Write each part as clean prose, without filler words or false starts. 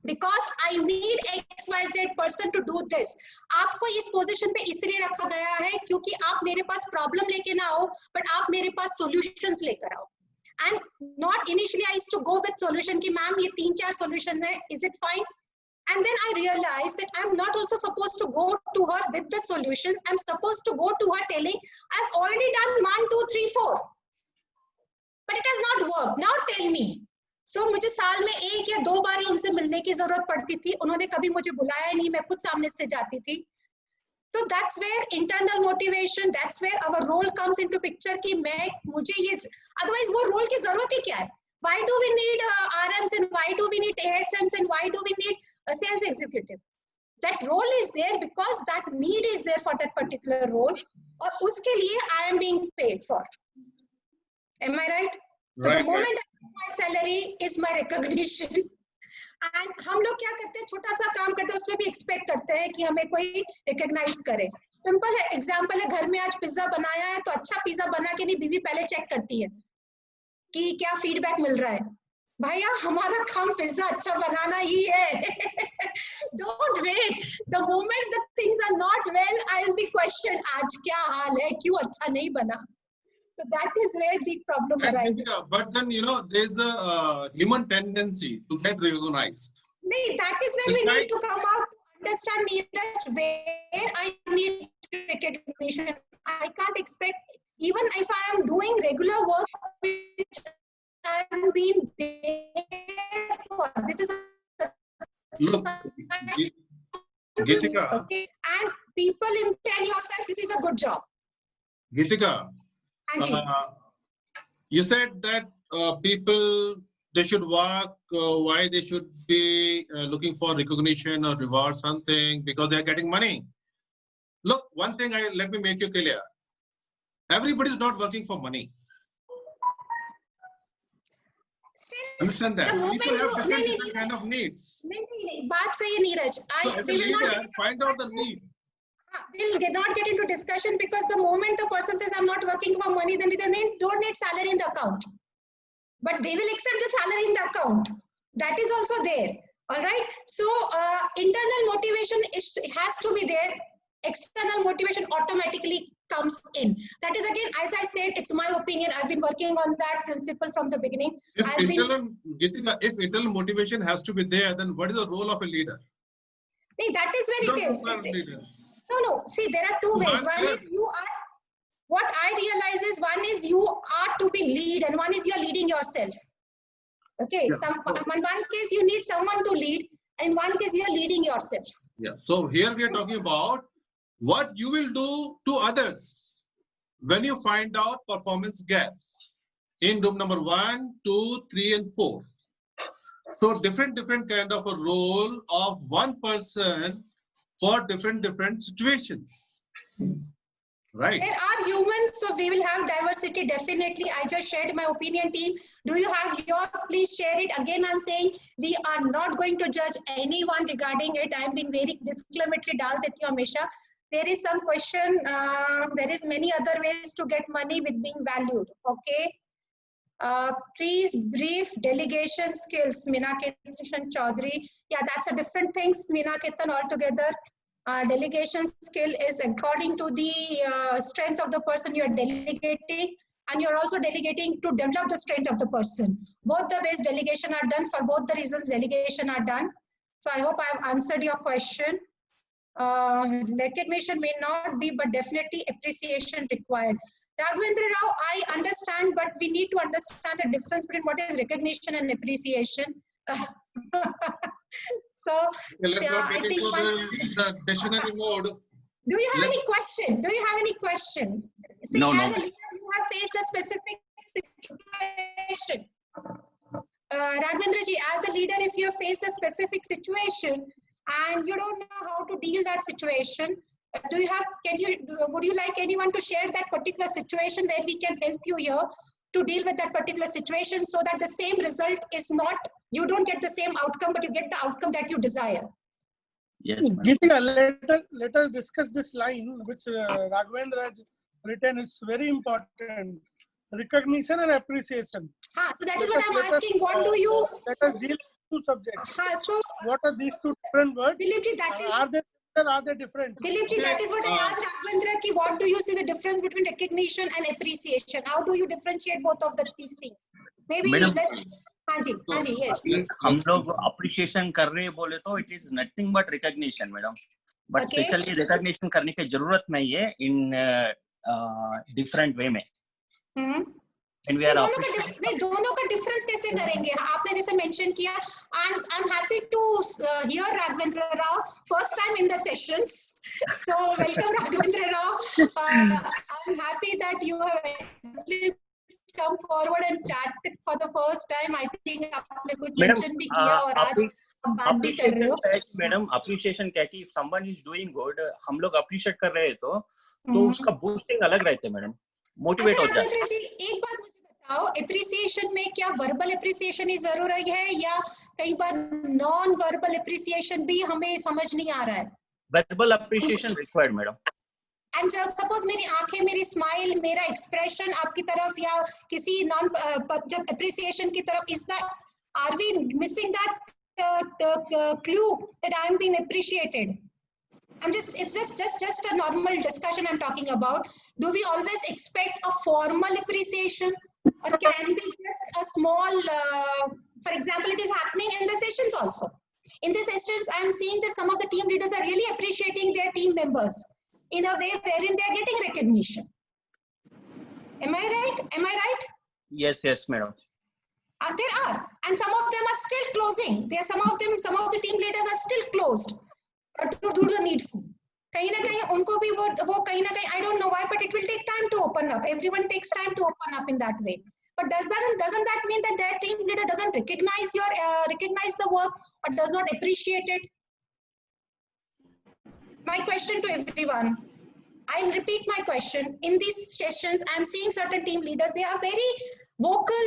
because I need XYZ person to do this. आपको इस position पे इसलिए रखा गया है क्योंकि आप मेरे पास प्रॉब्लम लेके ना आओ, बट आप मेरे पास सॉल्यूशंस लेकर आओ. And not initially I used to go with solution कि मैम ये 3-4 solution है, is it fine? And then I realized that I'm not also supposed to go to her with the solutions. I'm supposed to go to her telling I've already done 1, 2, 3, 4, but it has not worked. Now tell me. So मुझे साल में 1 या 2 बार ही उनसे मिलने की जरूरत पड़ती थी. उन्होंने कभी मुझे बुलाया नहीं, मैं खुद सामने से जाती थी. So that's where internal motivation, that's where our role comes into picture कि मैं मुझे ये, otherwise वो role की जरूरत ही क्या है? Why do we need RMs and why do we need ASMs and why do we need a sales executive? That role is there because that need is there for that particular role, और उसके लिए I am being paid for. Am I right? So Right. the moment I get my salary is my recognition. And हम लोग क्या करते हैं, छोटा सा काम करते हैं उसमें भी एक्सपेक्ट करते हैं कि हमें कोई रिकॉग्नाइज करे. सिंपल है, एग्जांपल है, घर में आज पिज्जा बनाया है तो अच्छा पिज्जा बना के नहीं, बीवी पहले चेक करती है कि क्या फीडबैक मिल रहा है. भैया हमारा काम पिज्जा अच्छा बनाना ही है. Don't wait. The moment the things are not well, I'll be questioned. आज क्या हाल है, क्यों अच्छा नहीं बना? So that is where the problem arises. But then, you know, there's a human tendency to get recognized. No, that is where we need to come out to understand, Neeraj, where I need recognition. I can't expect, even if I am doing regular work, which I am being there for. This is a Look, Geetika. Okay, and people in tell yourself this is a good job. Geetika, Anji. you said that people, they should work, why they should be looking for recognition or reward, something, because they are getting money. Look, one thing, let me make you clear. Everybody is not working for money. Still, Understand that? the moment People have you, different kind of needs. नहीं, बात सही है Neeraj. So as a leader, find out the need. We'll not get into discussion because the moment the person says I'm not working for money, then they don't need salary in the account. But they will accept the salary in the account. That is also there. All right. So internal motivation has to be there. External motivation automatically comes in. That is again, as I said, it's my opinion. I've been working on that principle from the beginning. Geetika, if internal motivation has to be there, then what is the role of a leader? Nee, that is where it is. No. See, there are two ways. One is you are, what I realize is one is you are to be lead and one is you are leading yourself. Okay. Yeah. In one case, you need someone to lead. In one case, you are leading yourself. Yeah. So here we are talking about what you will do to others when you find out performance gaps in room number 1, 2, 3, and 4. So different kind of a role of one person for different situations, right? There are humans, so we will have diversity definitely. I just shared my opinion, team. Do you have yours? Please share it. Again, I'm saying we are not going to judge anyone regarding it. I'm being very disclaimatory. Dal deti hu hamesha. There is some question. There is many other ways to get money with being valued. Okay. Please brief delegation skills. Meenakishan Chaudhary. Yeah, that's a different thing. Meenakishan altogether. Delegation skill is according to the strength of the person you are delegating, and you're also delegating to develop the strength of the person. Both the ways delegation are done. For both the reasons delegation are done. So I hope I have answered your question. Recognition may not be, but definitely appreciation required. Raghavendra Rao, I understand, but we need to understand the difference between what is recognition and appreciation. So, let's not get into the dictionary mode. Do you have any question? Do you have any question? See, No. As a leader, you have faced a specific situation. Raghavendra ji, as a leader, if you have faced a specific situation and you don't know how to deal that situation, would you like anyone to share that particular situation where we can help you here to deal with that particular situation so that the same result is not, you don't get the same outcome, but you get the outcome that you desire? Yes, Geetika, let us discuss this line which Raghavendra has written. It's very important. Recognition and appreciation. So that is what I'm asking. What do you? Let us deal two subjects. So What are these two different words? Dilip ji, that is, Are they similar? Are they different? Dilip ji, that is what I asked Raghavendra ki what do you see the difference between recognition and appreciation? How do you differentiate both of these things? Maybe हाँ जी, yes. हम लोग appreciation कर रहे हैं बोले तो it is nothing but recognition, madam. But specially recognition करने की जरूरत नहीं है in different way में. And we are दोनों का डिफरेंस कैसे करेंगे? आपने जैसे मेंशन किया, I'm happy to hear Raghavendra Rao first time in the sessions. So welcome Raghavendra Rao. I'm happy that you have at least come forward and chatted for the first time. I think आपने कुछ mention भी किया और आज बात भी कर रहे हो. मैडम appreciation क्या कि if someone is doing good, हम लोग appreciate कर रहे हैं तो उसका boosting अलग रहते हैं मैडम. मोटिवेट हो जाता है. जी एक बात मुझे बताओ, एप्रिसिएशन में क्या वर्बल एप्रिसिएशन ही जरूरी है या कई बार नॉन वर्बल एप्रिसिएशन भी हमें समझ नहीं आ रहा है? Verbal appreciation required madam. And suppose मेरी आंखें, मेरी स्माइल, मेरा एक्सप्रेशन आपकी तरफ या किसी नॉन जब एप्रिसिएशन की तरफ, is that, are we missing that clue that I am being appreciated? It's just a normal discussion I'm talking about. Do we always expect a formal appreciation, or can be just a small, for example, it is happening in the sessions also. In the sessions, I'm seeing that some of the team leaders are really appreciating their team members in a way wherein they are getting recognition. Am I right? Yes, madam. There are, and some of them are still closing. Some of the team leaders are still closed. To do the needful. कहीं ना कहीं उनको भी वो कहीं ना कहीं, I don't know why, but it will take time to open up. Everyone takes time to open up in that way. But doesn't that mean that their team leader doesn't recognize the work or does not appreciate it? My question to everyone, I'll repeat my question. In these sessions, I'm seeing certain team leaders, they are very vocal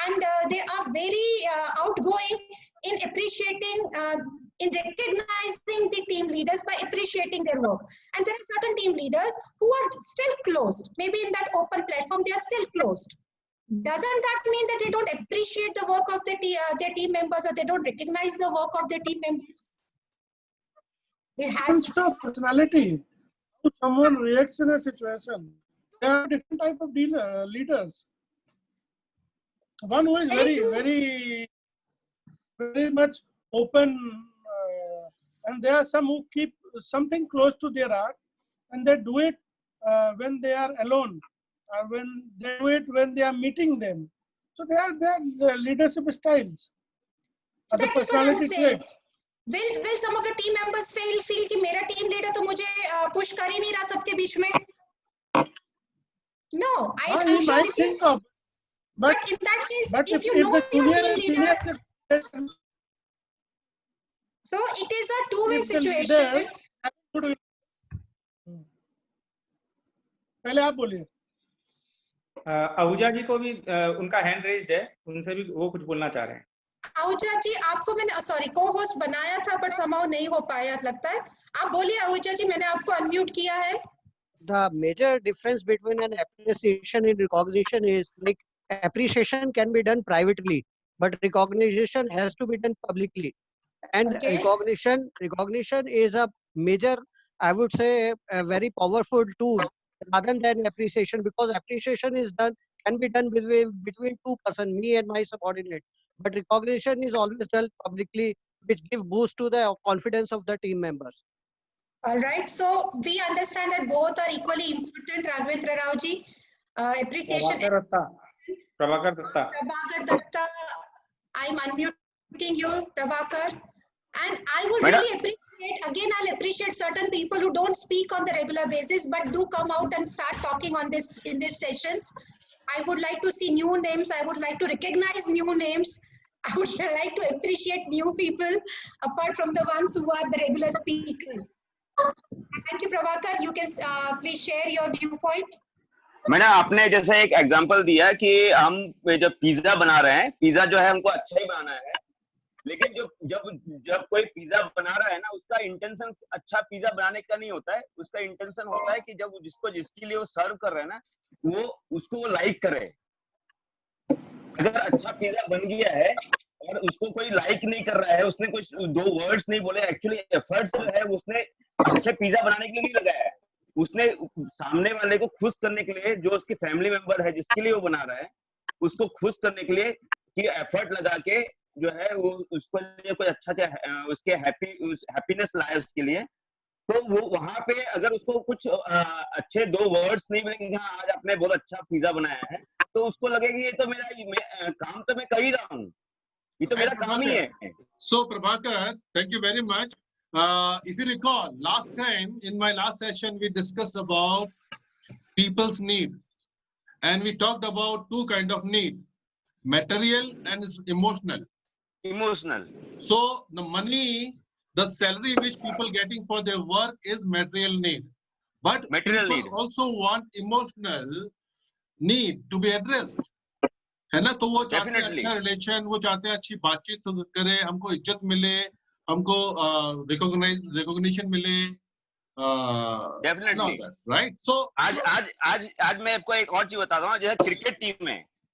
and they are very outgoing in appreciating, in recognizing the team leaders by appreciating their work. And there are certain team leaders who are still closed. Maybe in that open platform, they are still closed. Doesn't that mean that they don't appreciate the work of their team members, or they don't recognize the work of their team members? It has to personality. How someone reacts in a situation. There are different type of leaders. One who is very much open, and there are some who keep something close to their heart, and they do it when they are alone, or when they do it when they are meeting them. So they are their leadership styles. So that is what I'm saying. Will some of the team members feel कि मेरा team leader तो मुझे push कर ही नहीं रहा सबके बीच में? No, I'm sure might think of. But in that case, if you know your team leader, so it is a two-way situation. पहले आप बोलिए. आहूजा जी को भी उनका हैंड रेज्ड है, उनसे भी वो कुछ बोलना चाह रहे हैं. आहूजा जी, आपको मैंने सॉरी को-होस्ट बनाया था बट somehow नहीं हो पाया लगता है. आप बोलिए आहूजा जी, मैंने आपको अनम्यूट किया है. The major difference between an appreciation and recognition is like appreciation can be done privately, but recognition has to be done publicly. And recognition is a major, I would say, a very powerful tool rather than appreciation, because appreciation can be done between two persons, me and my subordinate. But recognition is always done publicly, which gives boost to the confidence of the team members. All right, so we understand that both are equally important. Raghavendra Rao ji, appreciation. Prabhakar Datta, I'm unmuting you, Prabhakar. And I would really appreciate, again, I'll appreciate certain people who don't speak on the regular basis, but do come out and start talking on this in these sessions. I would like to see new names. I would like to recognize new names. I would like to appreciate new people apart from the ones who are the regular speakers. Thank you, Prabhakar. You can please share your viewpoint. Madam, आपने जैसे एक example दिया कि हम जब pizza बना रहे हैं, पिज्जा जो है हमको अच्छा ही बनाना है, लेकिन जब कोई पिज्जा बना रहा है ना, उसका इंटेंशन अच्छा पिज्जा बनाने का नहीं होता है. उसका इंटेंशन होता है कि जब जिसके लिए वो सर्व कर रहे हैं ना, वो उसको लाइक करे. अगर अच्छा पिज्जा बन गया है और उसको कोई लाइक नहीं कर रहा है, उसने कुछ 2 वर्ड्स नहीं बोले, एक्चुअली एफर्ट्स जो है उसने अच्छे पिज्जा बनाने के लिए नहीं लगाया है, उसने सामने वाले को खुश करने के लिए, जो उसकी फैमिली मेंबर है जिसके लिए वो बना रहा है, उसको खुश करने के लिए कि एफर्ट लगा के जो है वो उसको लिए कोई अच्छा उसके हैप्पीनेस लाए उसके लिए, तो वो वहां पे अगर उसको कुछ अच्छे 2 वर्ड्स नहीं मिलेंगे कि हाँ आज आपने बहुत अच्छा पिज्जा बनाया है, तो उसको लगेगा ये तो मेरा काम तो मैं कर ही रहा हूँ, ये तो मेरा काम ही है। So Prabhakar, thank you very much. If you recall, last time in my last session we discussed about people's need, and we talked about 2 kind of need, material and emotional. Emotional. So the money, the salary which people getting for their work is material need, but Material people need. also want emotional need to be addressed, है ना? तो वो चाहते हैं Definitely. अच्छा relation, वो चाहते हैं अच्छी बातचीत करे, हमको इज्जत मिले, हमको रिकॉग्निशन मिले, Definitely. राइट? सो आज मैं आपको एक और चीज बताता हूँ, जैसे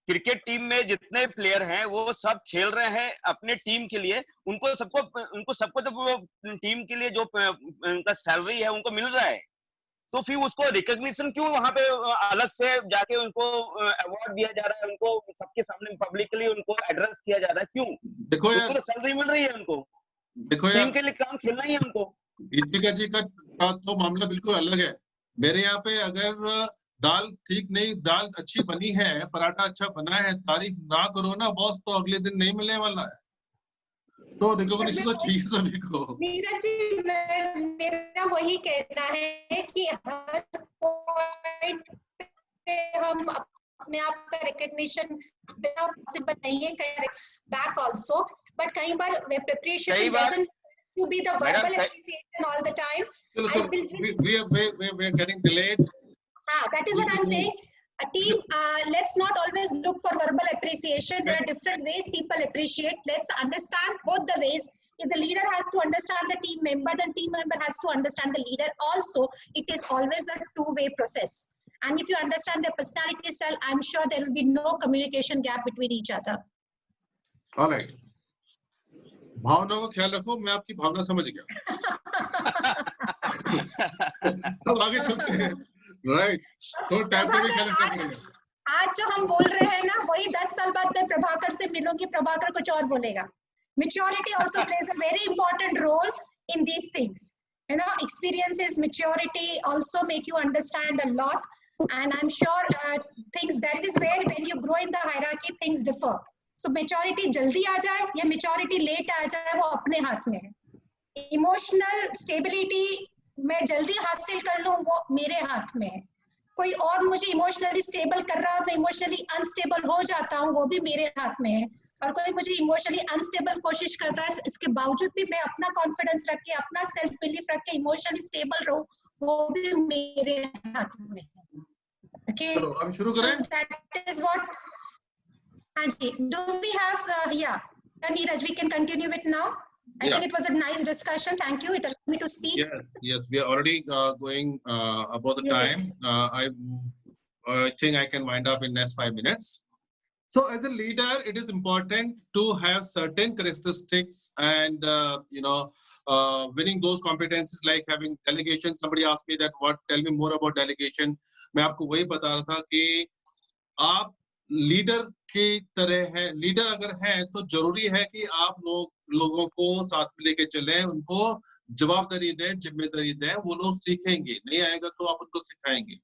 क्रिकेट टीम में जितने प्लेयर हैं वो सब खेल रहे हैं अपने टीम के लिए, उनको सबको तो टीम के लिए जो उनका सैलरी है उनको मिल रहा है, तो फिर उसको रिकॉग्निशन क्यों वहां पे अलग से जाके उनको अवार्ड दिया जा रहा है, उनको सबके सामने पब्लिकली उनको एड्रेस किया जा रहा है, क्यों? देखो यार, उनको तो सैलरी मिल रही है, उनको देखो टीम यार, के लिए काम खेलना ही है उनको। गीतिका जी का तो मामला बिल्कुल अलग है। मेरे यहाँ पे अगर दाल ठीक नहीं, दाल अच्छी बनी है, पराठा अच्छा बना है, तारीफ ना करो ना बॉस, तो अगले दिन नहीं मिलने वाला है। तो रिकॉग्निशन तो चाहिए सभी को। नीरज जी, मेरा वही कहना है कि हर पॉइंट पे हम अपने आप का रिकॉग्निशन पॉसिबल नहीं है, बैक आल्सो, बट कई बार preparation doesn't to be the verbal appreciation all the time. We are getting delayed. That is what I'm saying. A team, let's not always look for verbal appreciation. There are different ways people appreciate. Let's understand both the ways. If the leader has to understand the team member, then team member has to understand the leader also. It is always a two-way process. And if you understand their personality style, I'm sure there will be no communication gap between each other. All right. भावना को ख्याल रखो, मैं आपकी भावना समझ गया। तो आगे चलते हैं, राइट? तो टाइम पे भी ख्याल रखना पड़ेगा। आज जो हम बोल रहे हैं ना, वही 10 साल बाद मैं प्रभाकर से मिलूंगी, प्रभाकर कुछ और बोलेगा। Maturity also plays a very important role in these things. You know, experiences, maturity also make you understand a lot. And I'm sure things, that is where when you grow in the hierarchy, things differ. So maturity जल्दी आ जाए या maturity late आ जाए, वो अपने हाथ में है। Emotional stability मैं जल्दी हासिल कर लूं, वो मेरे हाथ में है। कोई और मुझे emotionally stable कर रहा है, मैं emotionally unstable हो जाता हूँ, वो भी मेरे हाथ में है। और कोई मुझे emotionally unstable कोशिश कर रहा है, इसके बावजूद भी मैं अपना confidence रख के, अपना self belief रख के emotionally stable रहूं, वो भी मेरे हाथ में है। Okay, चलो अब शुरू करें। so that is what. Do we have, yeah, Neeraj, we can continue it now. I think it was a nice discussion. Thank you. It allowed me to speak. Yes, we are already going about the time. I think I can wind up in next 5 minutes. So as a leader, it is important to have certain characteristics and, winning those competencies like having delegation. Somebody asked me that, tell me more about delegation. मैं आपको वही बता रहा था कि आप leader की तरह है, लीडर अगर है तो जरूरी है कि आप लोगों को साथ में लेके चलें, उनको जवाबदारी दें, जिम्मेदारी दें, वो लोग सीखेंगे, नहीं आएगा तो आप उनको सिखाएंगे,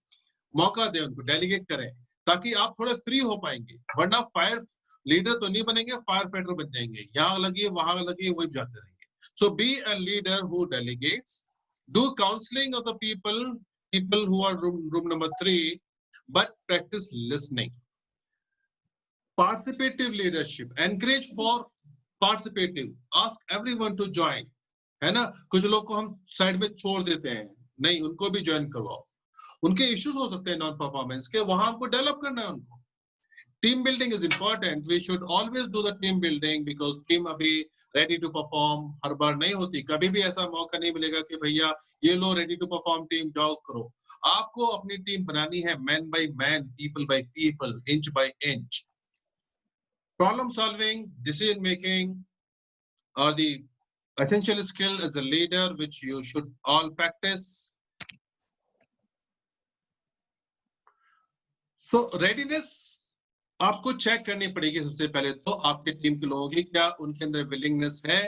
मौका दें उनको, डेलीगेट करें, ताकि आप थोड़े फ्री हो पाएंगे। वरना फायर लीडर तो नहीं बनेंगे, फायर फाइटर बन जाएंगे, यहाँ लगी वहां लगी वही जाते रहेंगे। So be a leader who delegates, do counseling of the people who are room number 3, but practice listening. Participative leadership, encourage for participative, ask everyone to join, है ना? कुछ लोग को हम साइड में छोड़ देते हैं, नहीं, उनको भी ज्वाइन करवाओ। उनके इश्यूज हो सकते हैं नॉन परफॉर्मेंस के, वहां हमको डेवलप करना है उनको। Team building is important, we should always do the team building, because team अभी रेडी टू परफॉर्म हर बार नहीं होती, कभी भी ऐसा मौका नहीं मिलेगा कि भैया ये लो रेडी टू परफॉर्म टीम, जाओ करो। आपको अपनी टीम बनानी है man by man, people by people, inch by inch. problem solving, decision making are the essential skill as a leader which you should all practice. So readiness आपको check करनी पड़ेगी सबसे पहले तो आपके टीम के लोगों की क्या उनके अंदर विलिंगनेस है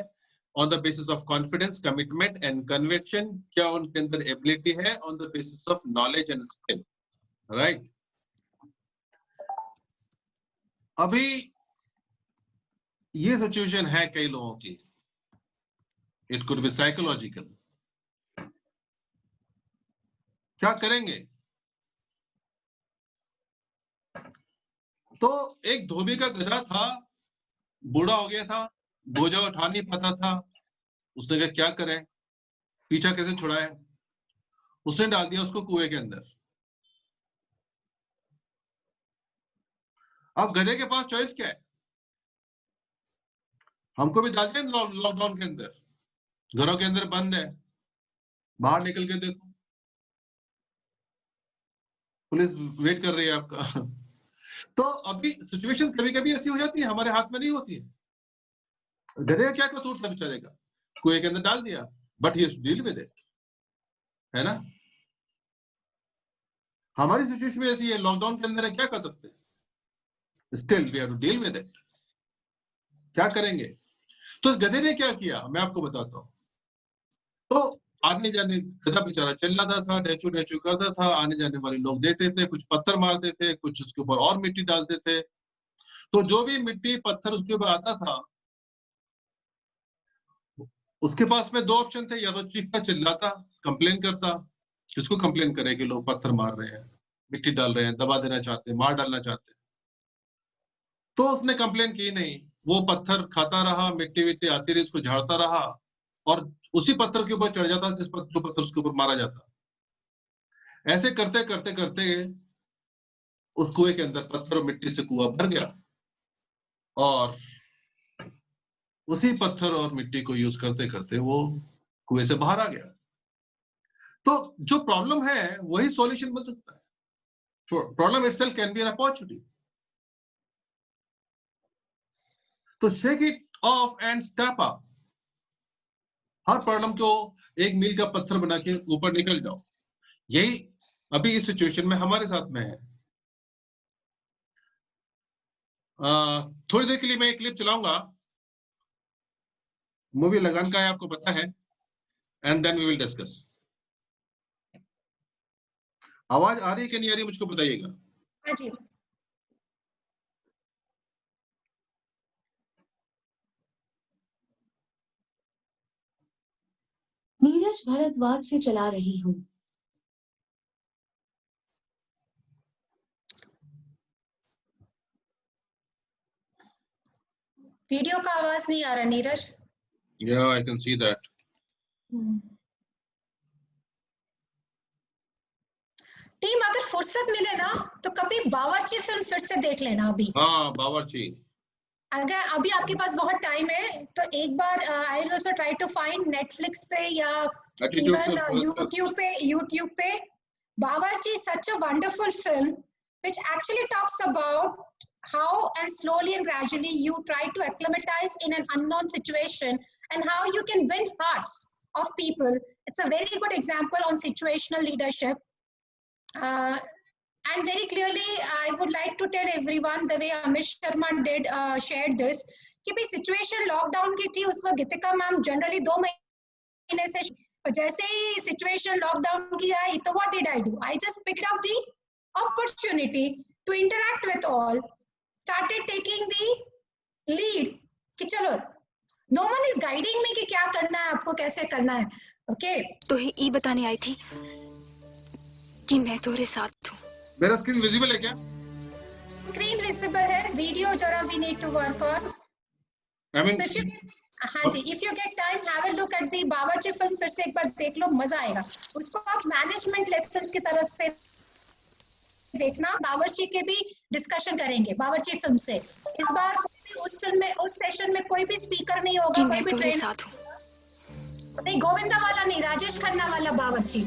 on the basis of confidence, commitment and conviction, क्या उनके अंदर एबिलिटी है on the basis of knowledge and skill, right? अभी ये सिचुएशन है कई लोगों की, it could be psychological. क्या करेंगे? तो एक धोबी का गधा था, बूढ़ा हो गया था, बोझा उठा नहीं पाता था, उसने कहा क्या करें, पीछा कैसे छुड़ाए, उसने डाल दिया उसको कुएं के अंदर। अब गधे के पास चॉइस क्या है? हमको भी डाल दिया लॉकडाउन के अंदर, घरों के अंदर बंद है, बाहर निकल के देखो, पुलिस वेट कर रही है आपका। तो अभी सिचुएशन कभी कभी ऐसी हो जाती है, हमारे हाथ में नहीं होती है। गधे का क्या कसूर था बेचारे का, कुएं के अंदर डाल दिया, but he has to deal with it, है ना? हमारी सिचुएशन ऐसी है, लॉकडाउन के अंदर है, क्या कर सकते हैं? Still we have to deal with it. क्या करेंगे? तो इस गधे ने क्या किया मैं आपको बताता हूं। तो आने जाने गधा बेचारा चिल्लाता था, ढेचू ढेचू करता था, आने जाने वाले लोग देते थे, कुछ पत्थर मारते थे, कुछ उसके ऊपर और मिट्टी डालते थे। तो जो भी मिट्टी पत्थर उसके ऊपर आता था, उसके पास में दो ऑप्शन थे, या तो चीखता चिल्लाता, कंप्लेन करता, किसको कंप्लेन करे कि लोग पत्थर मार रहे हैं, मिट्टी डाल रहे हैं, दबा देना चाहते हैं, मार डालना चाहते हैं। तो उसने कंप्लेन की नहीं, वो पत्थर खाता रहा, मिट्टी विट्टी आती रही, उसको झाड़ता रहा और उसी पत्थर के ऊपर चढ़ जाता जिस पत्थर उसके ऊपर मारा जाता। ऐसे करते करते करते उस कुएं के अंदर पत्थर और मिट्टी से कुआं भर गया और उसी पत्थर और मिट्टी को यूज करते करते वो कुएं से बाहर आ गया। तो जो प्रॉब्लम है वही सॉल्यूशन बन सकता है। Problem itself can be an opportunity. तो shake it off and step up. हर प्रॉब्लम को एक मील का पत्थर बना के ऊपर निकल जाओ। यही अभी इस सिचुएशन में हमारे साथ में है। थोड़ी देर के लिए मैं एक क्लिप चलाऊंगा, मूवी लगान का है, आपको पता है, and then we will discuss. आवाज आ रही है कि नहीं आ रही मुझको बताइएगा। हाँ जी। नीरज भारद्वाज से चला रही हूँ। वीडियो का आवाज नहीं आ रहा Neeraj. Yeah, I can see that. Team अगर फुर्सत मिले ना तो कभी बावर्ची फिल्म फिर से देख लेना। अभी हाँ बावर्ची, अगर अभी आपके पास बहुत टाइम है तो एक बार I will also try to find Netflix पे या इवन यूट्यूब पे Bawarchi is such a wonderful film which actually talks about how and slowly and gradually you try to acclimatize in an unknown situation and how you can win hearts of people. It's a very good example on situational leadership. And very clearly, I would like to tell everyone the way Amish Sharma did shared this कि भाई situation lockdown की थी उस वक्त गीतिका ma'am generally 2 महीने से, जैसे ही situation lockdown की आई तो what did I do? I just picked up the opportunity to interact with all, started taking the lead कि चलो no one is guiding me कि क्या करना है, आपको कैसे करना है, okay? तो ही ई बताने आई थी कि मैं तेरे साथ हूँ। मेरा स्क्रीन विजिबल है क्या? स्क्रीन विजिबल है, वीडियो जरा we need to work on. I mean, so if you, हाँ जी, if you get time, have a look at the बावर्ची फिल्म, फिर से एक बार देख लो, मजा आएगा। उसको आप मैनेजमेंट लेसन्स की तरफ से देखना। बावर्ची के भी डिस्कशन करेंगे बावर्ची फिल्म से। इस बार उस फिल्म में, उस सेशन में कोई भी स्पीकर नहीं होगा, कोई भी ट्रेन साथ हूँ। नहीं, गोविंदा वाला नहीं, राजेश खन्ना वाला बावर्ची।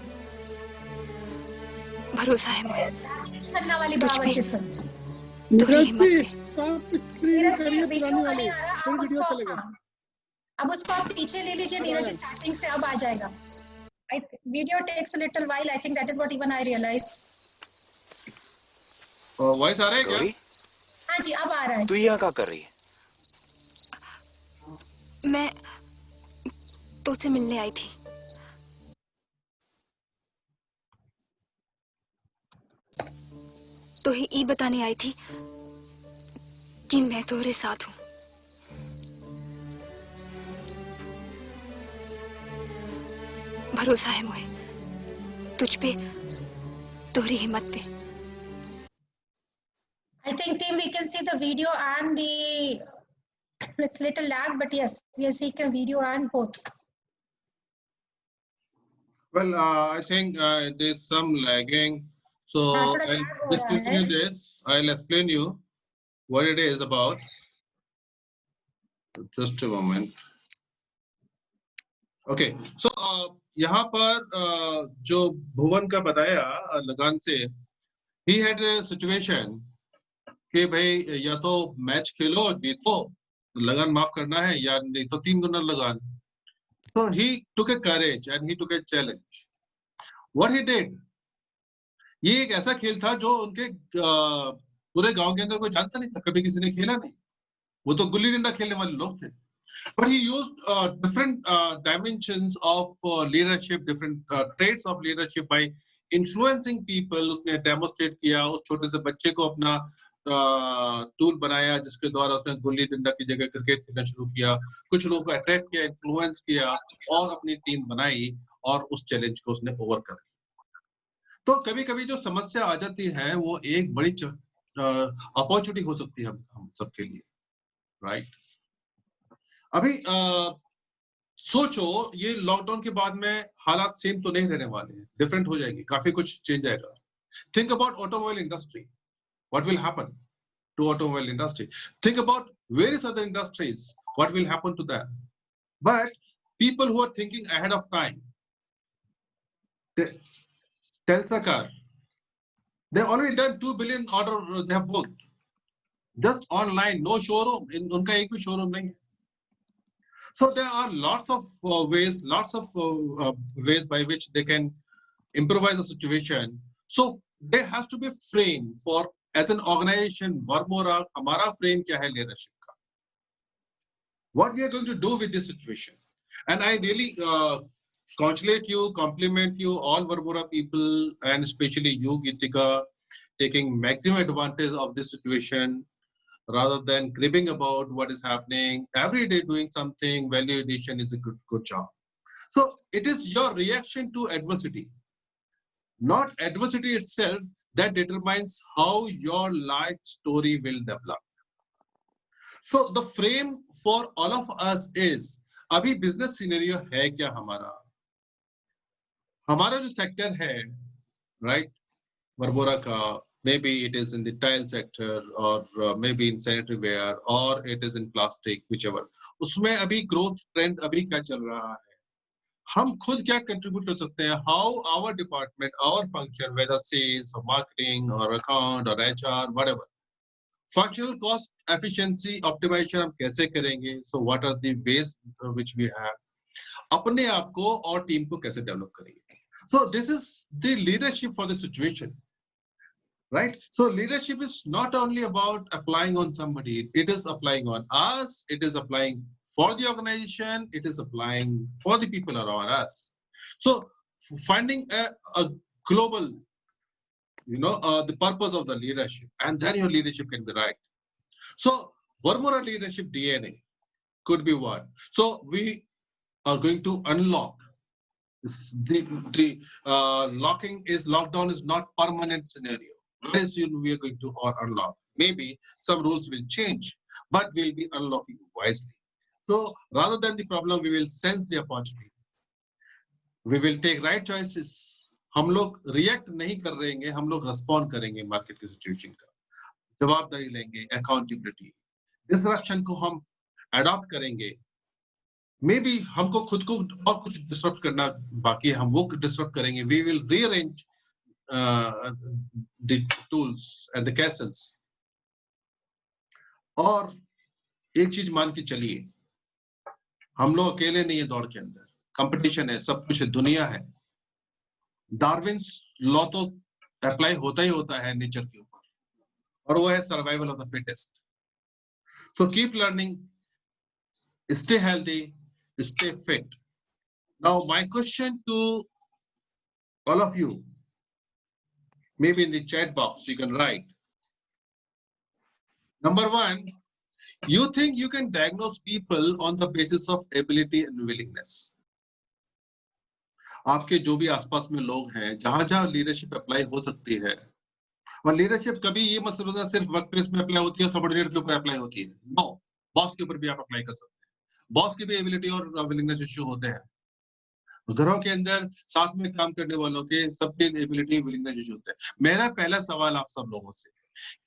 भरोसा है मुझे। राजेश खन्ना वाली बावर्ची फिल्म। तोरी हिम्मत पे। स्टॉप स्क्रीन करिए पुरानी वाली, फिर वीडियो चलेगा। अब उसको आप पीछे ले लीजिए नीरज, स्टार्टिंग से अब आ जाएगा। Video takes a little while. I think that is what even I realized. Voice आ रहा है क्या? हाँ जी, अब आ रहा है। तू यहाँ क्या कर रही है? मैं तुझसे मिलने आई थी। तो ही ई बताने आई थी कि मैं तेरे साथ हूँ। भरोसा है मुझे तुझ पे, तेरी हिम्मत पे। I think team we can see the video and the it's little lag, but yes, we are seeing a video and both. Well, I think there's some lagging. So I'll explain you this. I'll explain you what it is about. Just a moment. Okay. So यहाँ पर जो भुवन का बताया लगान से, he had a situation कि भाई या तो मैच खेलो जीतो, लगान माफ करना है, या नहीं तो 3 गुना लगान. So he took a courage and he took a challenge. What he did, ये एक ऐसा खेल था जो उनके पूरे गांव के अंदर कोई जानता नहीं था, कभी किसी ने खेला नहीं. वो तो गुल्ली डंडा खेलने वाले लोग थे. But he used different dimensions of leadership, different traits of leadership by influencing people. उसने demonstrate किया, उस छोटे से बच्चे को अपना टूल बनाया जिसके द्वारा उसने गुल्ली डंडा की जगह क्रिकेट खेलना शुरू किया, कुछ लोगों को अट्रैक्ट किया, इन्फ्लुएंस किया और अपनी टीम बनाई और उस चैलेंज को उसने ओवरकम किया. तो कभी-कभी जो समस्या आ जाती है वो एक बड़ी अपॉर्चुनिटी हो सकती है हम सबके लिए, राइट? अभी सोचो ये लॉकडाउन के बाद में हालात सेम तो नहीं रहने वाले हैं, डिफरेंट हो जाएगी, काफी कुछ चेंज आएगा. Think about automobile industry. What will happen to automobile industry? Think about various other industries. What will happen to them? But people who are thinking ahead of time, Telsa car, they've already done 2 billion order. They have booked just online, no showroom. In unka ek bhi showroom nahi hai. So there are lots of ways by which they can improvise the situation. So there has to be a frame for. As an organization, Varmora, हमारा frame क्या है leadership का? What we are going to do with this situation? And I really congratulate you, compliment you, all Varmora people, and especially you, Gitika, taking maximum advantage of this situation rather than cribbing about what is happening. Every day doing something, value addition is a good job. So it is your reaction to adversity, not adversity itself, that determines how your life story will develop. So the frame for all of us is, अभी business scenario है क्या हमारा? हमारा जो sector है, right? Varmora का, maybe it is in the tile sector or maybe in sanitary ware or it is in plastic, whichever. उसमें अभी growth trend अभी क्या चल रहा है? हम खुद क्या कंट्रीब्यूट कर सकते हैं? How our department, our function, whether sales और मार्केटिंग और अकाउंट और HR, whatever, functional cost efficiency optimization हम कैसे करेंगे? So what are the ways which we have, अपने आप को और टीम को कैसे डेवलप करेंगे? So this is the leadership for the situation, right? So leadership is not only about applying on somebody, it is applying on us, it is applying for the organization, it is applying for the people around us. So finding a global, the purpose of the leadership, and then your leadership can be right. So Varmora leadership DNA could be what? So we are going to unlock the lockdown is not permanent scenario. Yes, we are going to unlock. Maybe some rules will change, but we'll be unlocking wisely. So rather than the problem, we will sense the opportunity. We will take right choices. हम लोग react नहीं कर रहे हैं, हम लोग respond करेंगे market की situation का. जवाबदारी लेंगे, accountability. Disruption को हम adopt करेंगे. Maybe हमको खुद को और कुछ disrupt करना बाकी है, हम वो disrupt करेंगे. We will rearrange the tools and the castles और एक चीज मान के चलिए, हम लोग अकेले नहीं है दौड़ के अंदर, कंपटीशन है, सब कुछ है, दुनिया है। डार्विन्स लॉ तो अप्लाई होता ही होता है नेचर के ऊपर, और वो है survival of the fittest. So keep learning, stay healthy, stay fit. Now my question to all of you, maybe in the chat box you can write. Number one, you think you can diagnose people on the basis of ability and willingness? आपके जो भी आसपास में लोग हैं, जहां जहां leadership apply हो सकती है, और लीडरशिप कभी ये मत समझना सिर्फ वर्क प्लेस में अप्लाई होती है, सबऑर्डिनेट के ऊपर अप्लाई होती है। नो, बॉस के ऊपर भी आप अप्लाई कर सकते हैं। बॉस की भी एबिलिटी और विलिंगनेस इश्यू होते हैं। घरों के अंदर साथ में काम करने वालों के सबके एबिलिटी विलिंगनेस इश्यू होते हैं। मेरा पहला सवाल आप सब लोगों से,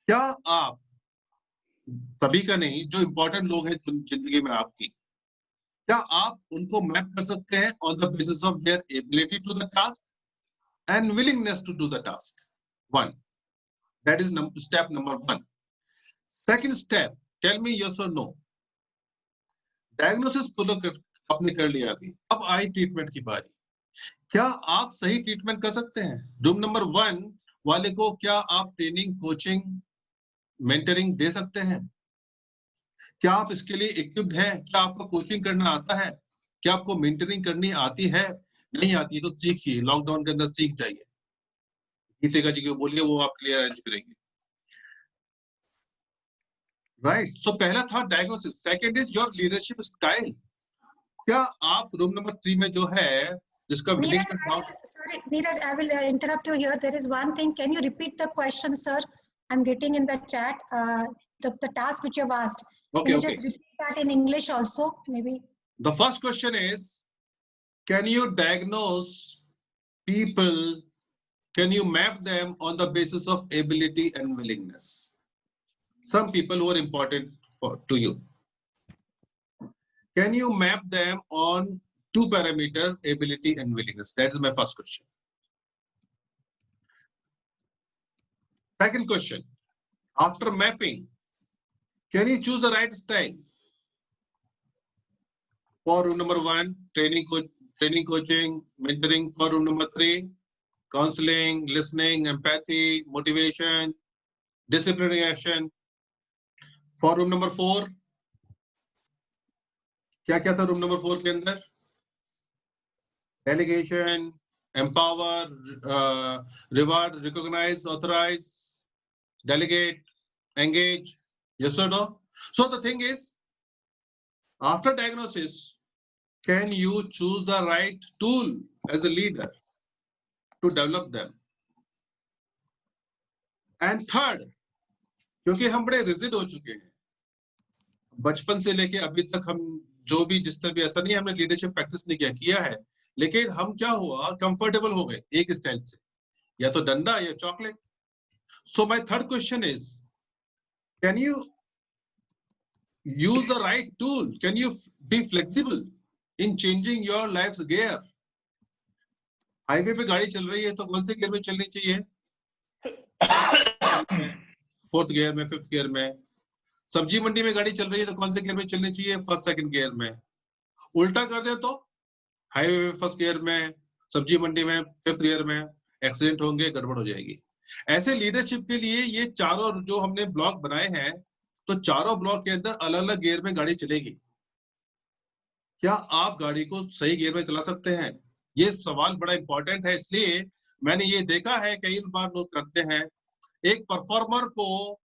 क्या आप सभी का नहीं, जो इंपॉर्टेंट लोग हैं जिंदगी में आपकी, क्या आप उनको मैप कर सकते हैं on the basis of their ability to the task and willingness to do the task? One, that is step number one. Second step, tell me yes और नो। डायग्नोसिस तो आपने कर लिया अभी, अब आई ट्रीटमेंट की बारी। क्या आप सही ट्रीटमेंट कर सकते हैं? रूम नंबर 1 वाले को क्या आप ट्रेनिंग, कोचिंग, मेंटरिंग दे सकते हैं? क्या आप इसके लिए इक्विप्ड हैं? क्या आपको कोचिंग करना आता है? क्या आपको मेंटरिंग करनी आती है? नहीं आती तो सीखिए, लॉकडाउन के अंदर सीख जाइए। गीतिका जी को बोलिए, वो आपके लिए अरेंज करेंगे। राइट, सो पहला था diagnosis. Second is your leadership style. क्या आप रूम नंबर 3 में जो है, जिसका sorry Neeraj, I will interrupt you here. There is one thing, can you repeat the question, sir? I'm getting in the chat the task which you have asked. Okay, can you okay. just repeat that in English also, maybe? The first question is, can you diagnose people, can you map them on the basis of ability and willingness? Some people who are important to you, can you map them on 2 parameter, ability and willingness? That is my first question. Second question, after mapping, can you choose the right style? For room number 1, training, coaching, mentoring. For room number 3, counseling, listening, empathy, motivation, disciplinary action. For room number 4, क्या क्या था room number 4 के अंदर? Delegation, empower, reward, recognize, authorize, delegate, engage. Yes or no? So the thing is, after diagnosis, can you choose the right tool as a leader to develop them? And third, क्योंकि हम बड़े rigid हो चुके हैं, बचपन से लेके अभी तक हम जो भी जिस तरह भी, ऐसा नहीं हमने लीडरशिप प्रैक्टिस नहीं किया है, लेकिन हम क्या हुआ, कंफर्टेबल हो गए एक स्टाइल से, या तो डंडा या chocolate. So my third question is, can you use the right tool? Can you be flexible in changing your life's gear? Highway पे गाड़ी चल रही है तो कौन से गियर में चलनी चाहिए? 4th गियर में, 5th गियर में। सब्जी मंडी में गाड़ी चल रही है तो कौन से गियर में चलनी चाहिए? 1st, 2nd गियर में। उल्टा कर दे तो हाईवे में 1st गियर में, सब्जी मंडी में 5th गियर में, एक्सीडेंट होंगे, गड़बड़ हो जाएगी। ऐसे लीडरशिप के लिए ये चारों जो हमने ब्लॉक बनाए हैं, तो चारों ब्लॉक के अंदर अलग अलग गियर में गाड़ी चलेगी। क्या आप गाड़ी को सही गियर में चला सकते हैं? ये सवाल बड़ा इंपॉर्टेंट है। इसलिए मैंने ये देखा है, कई बार लोग करते हैं, एक परफॉर्मर को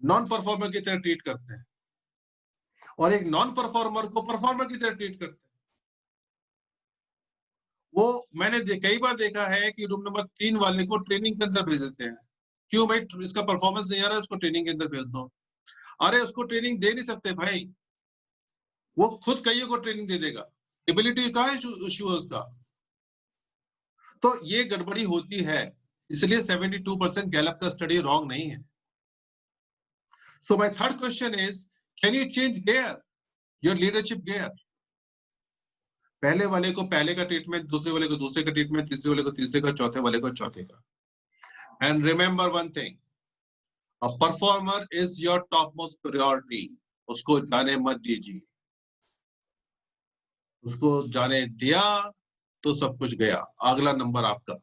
नॉन परफॉर्मर की तरह ट्रीट करते हैं और एक नॉन परफॉर्मर को परफॉर्मर की तरह ट्रीट करते हैं। वो मैंने कई बार देखा है कि रूम नंबर 3 वाले को ट्रेनिंग के अंदर भेज देते हैं। क्यों भाई, इसका परफॉर्मेंस नहीं आ रहा है, उसको ट्रेनिंग के अंदर भेज दो। अरे उसको ट्रेनिंग दे नहीं सकते भाई, वो खुद कईयों को ट्रेनिंग दे देगा। एबिलिटी का इश्यू है उसका। तो ये गड़बड़ी होती है, इसलिए 72% गैलप का स्टडी रॉन्ग नहीं है। So my third question is, can you change gear, your leadership gear? पहले वाले को पहले का ट्रीटमेंट, दूसरे वाले को दूसरे का ट्रीटमेंट, तीसरे वाले को तीसरे का, चौथे वाले को चौथे का। And remember one thing, A performer is your topmost priority. उसको जाने मत दीजिए. उसको जाने दिया तो सब कुछ गया. अगला नंबर आपका.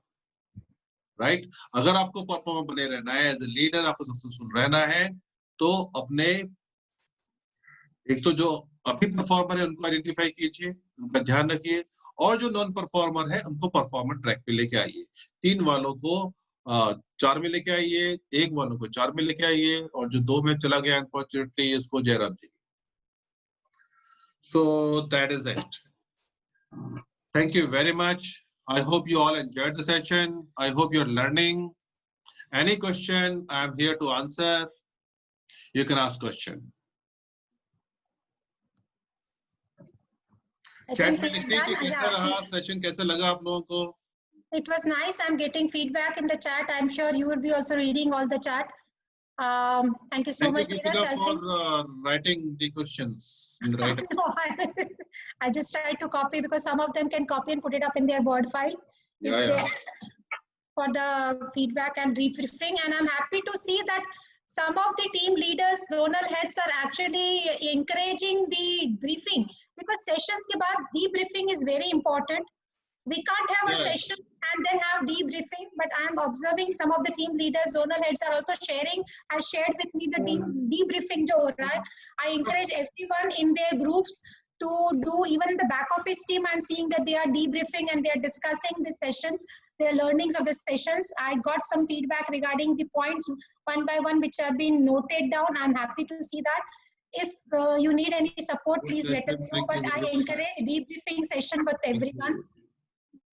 राइट? अगर आपको परफॉर्मर बने रहना है, एज ए लीडर आपको सक्सेसफुल रहना है, तो अपने एक तो जो अभी परफॉर्मर है उनको आइडेंटिफाई कीजिए, उनका ध्यान रखिए, और जो नॉन परफॉर्मर है उनको परफॉर्मर ट्रैक पे लेके आइए. 3 वालों को 4 में लेके आइए, 1 वालों को 4 में लेके आइए, और जो 2 में चला गया अनफॉर्चुनेटली उसको जयराम जी. So that is it. Thank you very much. I hope you all enjoyed the session. I hope you're learning. Any question, I'm here to answer. You can ask question. Chat में लिखिए कि कैसा रहा session, कैसा लगा आप लोगों को? It was nice. I'm getting feedback in the chat. I'm sure you will be also reading all the chat. Thank you so much, Neeraj. For writing the questions. No, I just tried to copy because some of them can copy and put it up in their Word file. Yeah. For the feedback and debriefing, and I'm happy to see that some of the team leaders, zonal heads are actually encouraging the briefing, because sessions ke baad debriefing is very important. We can't have a session and then have debriefing, but I'm observing some of the team leaders, zonal heads are also sharing, has shared with me the debriefing jo ho raha hai. I encourage everyone in their groups to do, even the back office team, I'm seeing that they are debriefing and they are discussing the sessions, their learnings of the sessions. I got some feedback regarding the points one by one which have been noted down. I'm happy to see that. If you need any support, please let us know, but I encourage debriefing session with everyone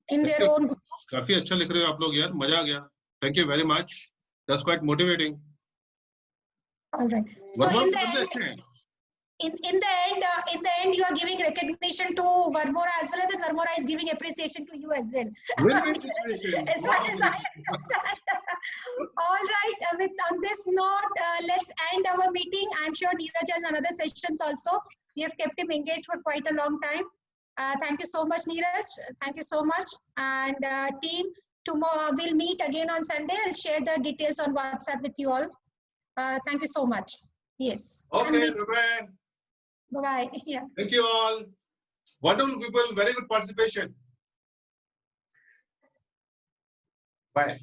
in their own group. काफी अच्छा लिख रहे हो आप लोग यार, मजा आ गया. Thank you very much. That's quite motivating. All right. So in the end, you are giving recognition to Varmora as well as Varmora is giving appreciation to you as well. As far as I understand. All right. On this note, let's end our meeting. I'm sure Neeraj has another sessions also. We have kept him engaged for quite a long time. Thank you so much, Neeraj. Thank you so much. And team, tomorrow we'll meet again on Sunday. I'll share the details on WhatsApp with you all. Thank you so much. Yes. Okay, bye-bye. Bye-bye. Yeah. Thank you all. Wonderful people. Very good participation. Bye.